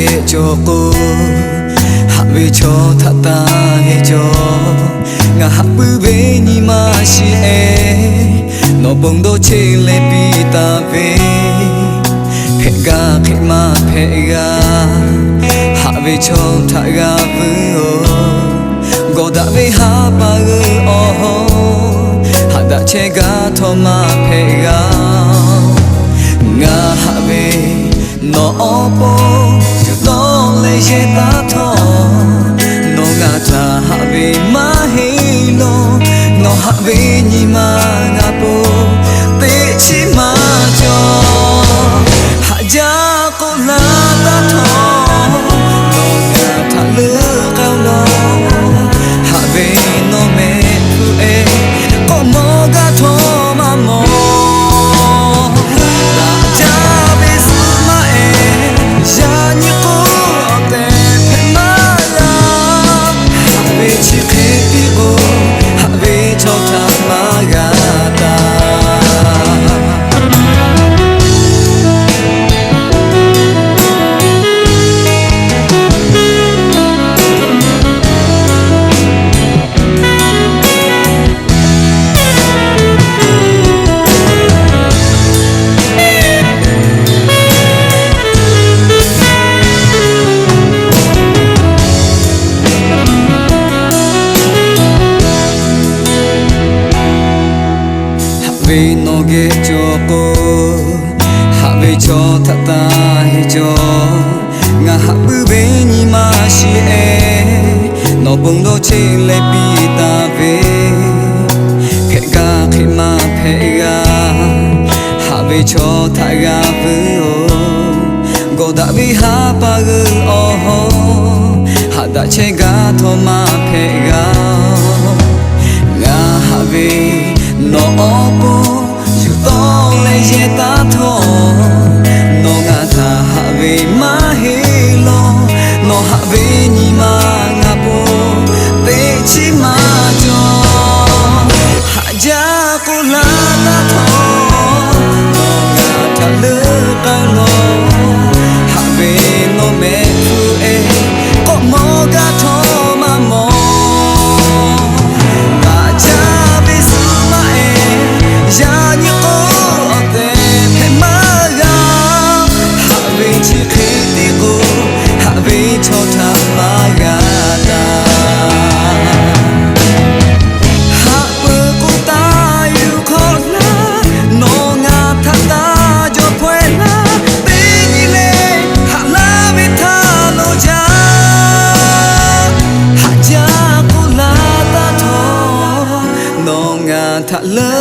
ge joko habi cho thata he jo nga habu be ni ma shi e no bong do che le pi ta ve phe ga phe ma phe ga habi cho tha ga bu go da ve ha pa ge oh ha da che ga tho ma phe ga nga habi no opo you don't let it out no gata habi mahilo no habi ni ma ngapo te chi ma jo haja ko la ta tho no gata le ka no habi no me tu e como gato mamo habi no ge joko habi cho thata he jo nga habu be ni ma shi e no bong do che le pi ta ve phe ga phe ma phe ga habi cho tha ga bu go da bi ha pa ge oh ha da che ga tho ma phe ga nga habi no opo you don't let it out no gata habi mahilo no habi ni ma ngapo te chi ma jo haja ko la ta tho no gata le ka no habi no me tu e como gato mamo thả lỡ